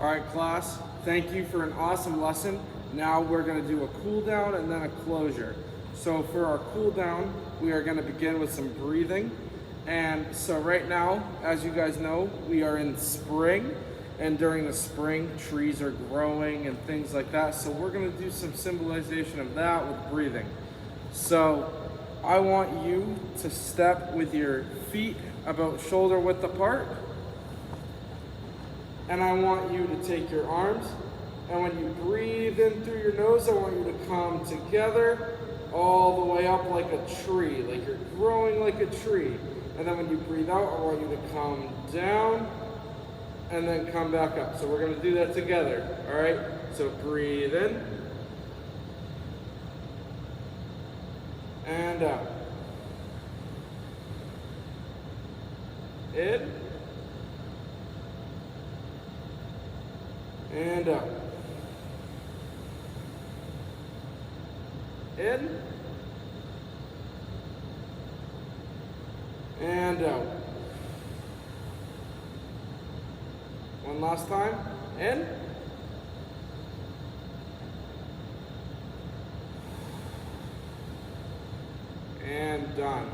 All right, class, thank you for an awesome lesson. Now we're going to do a cool down and then a closure. So for our cool down, we are going to begin with some breathing. And so right now, as you guys know, we are in spring, and during the spring, trees are growing and things like that. So we're going to do some symbolization of that with breathing. So I want you to step with your feet about shoulder width apart. And I want you to take your arms, and when you breathe in through your nose, I want you to come together all the way up like a tree, like you're growing like a tree. And then when you breathe out, I want you to come down and then come back up. So we're going to do that together, all right? So breathe in and out. In and out. In and out. One last time. In and done.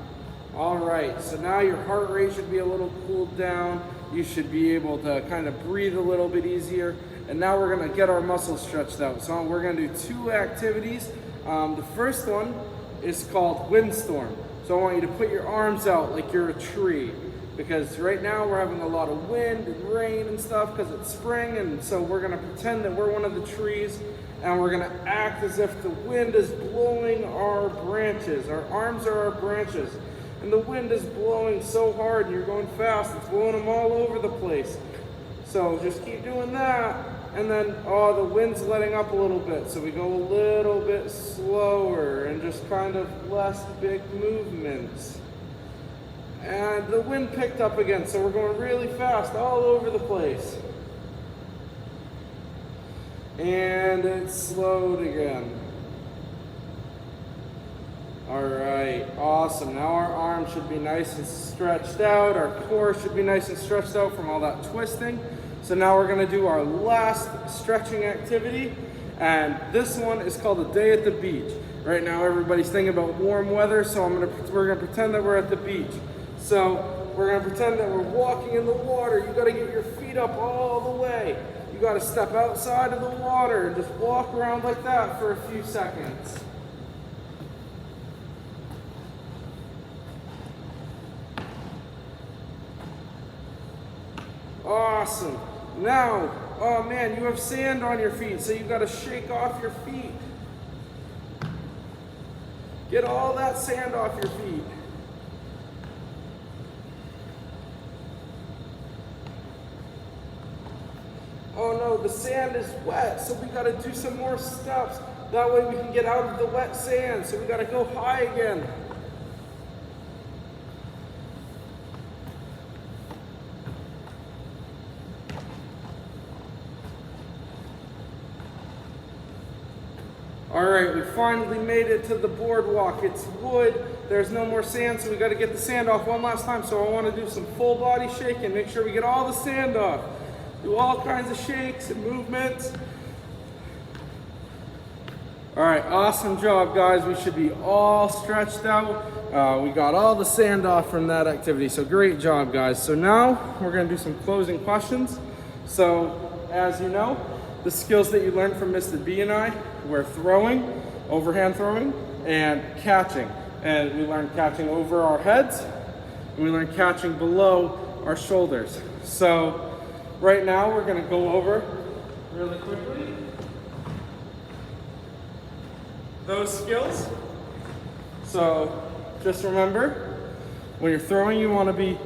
All right, so now your heart rate should be a little cooled down. You should be able to kind of breathe a little bit easier. And now we're gonna get our muscles stretched out. So we're gonna do two activities. The first one is called windstorm. So I want you to put your arms out like you're a tree, because right now we're having a lot of wind and rain and stuff because it's spring. And so we're gonna pretend that we're one of the trees, and we're gonna act as if the wind is blowing our branches. Our arms are our branches. And the wind is blowing so hard, and you're going fast, it's blowing them all over the place. So just keep doing that, and then, the wind's letting up a little bit, so we go a little bit slower, and just kind of less big movements. And the wind picked up again, so we're going really fast all over the place. And it slowed again. All right, awesome. Now our arms should be nice and stretched out. Our core should be nice and stretched out from all that twisting. So now we're gonna do our last stretching activity. And this one is called a day at the beach. Right now everybody's thinking about warm weather, so we're gonna pretend that we're at the beach. So we're gonna pretend that we're walking in the water. You gotta get your feet up all the way. You gotta step outside of the water and just walk around like that for a few seconds. Awesome. Now, oh man, you have sand on your feet, so you gotta shake off your feet. Get all that sand off your feet. Oh no, the sand is wet, so we gotta do some more steps. That way we can get out of the wet sand, so we gotta go high again. All right, we finally made it to the boardwalk. It's wood, there's no more sand, so we gotta get the sand off one last time. So I wanna do some full body shaking, make sure we get all the sand off. Do all kinds of shakes and movements. All right, awesome job, guys. We should be all stretched out. We got all the sand off from that activity, so great job, guys. So now we're gonna do some closing questions. So as you know, the skills that you learned from Mr. B and I were throwing, overhand throwing, and catching. And we learned catching over our heads, and we learned catching below our shoulders. So right now we're gonna go over really quickly those skills. So just remember, when you're throwing, you wanna be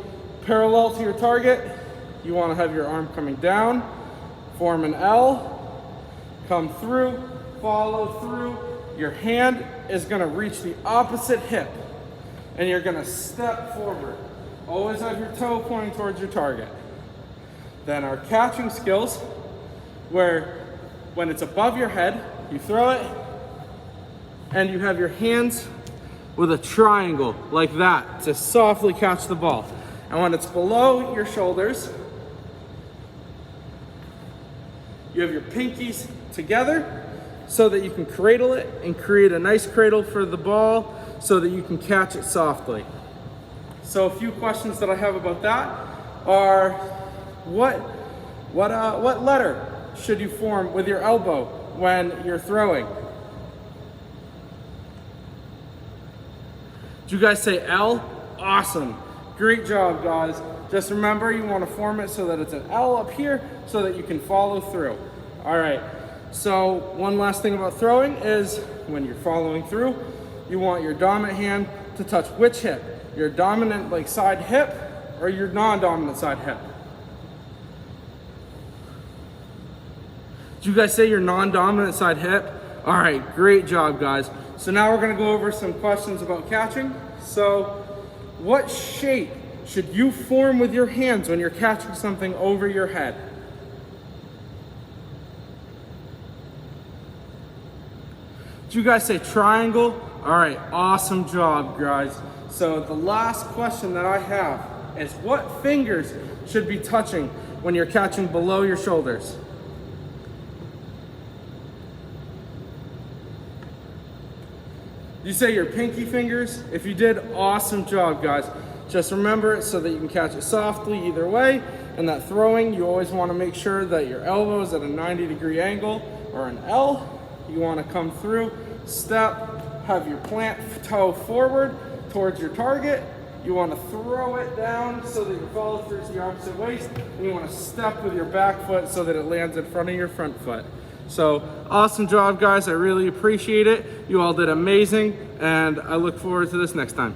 parallel to your target. You wanna have your arm coming down, form an L, come through, follow through. Your hand is gonna reach the opposite hip, and you're gonna step forward. Always have your toe pointing towards your target. Then our catching skills, where when it's above your head, you throw it, and you have your hands with a triangle like that to softly catch the ball. And when it's below your shoulders, You have your pinkies together so that you can cradle it and create a nice cradle for the ball so that you can catch it softly. So a few questions that I have about that are, what letter should you form with your elbow when you're throwing? Did you guys say L? Awesome. Great job, guys. Just remember, you want to form it so that it's an L up here so that you can follow through. All right. So one last thing about throwing is when you're following through, you want your dominant hand to touch which hip? Your dominant like side hip or your non-dominant side hip? Did you guys say your non-dominant side hip? All right, great job, guys. So now we're gonna go over some questions about catching. So what shape should you form with your hands when you're catching something over your head? Did you guys say triangle? All right, awesome job, guys. So the last question that I have is, what fingers should be touching when you're catching below your shoulders? You say your pinky fingers? If you did, awesome job, guys. Just remember it so that you can catch it softly either way. And that throwing, you always want to make sure that your elbow is at a 90-degree angle or an L. You want to come through, step, have your plant toe forward towards your target. You want to throw it down so that your follow through is the opposite waist. And you want to step with your back foot so that it lands in front of your front foot. So awesome job, guys. I really appreciate it. You all did amazing, and I look forward to this next time.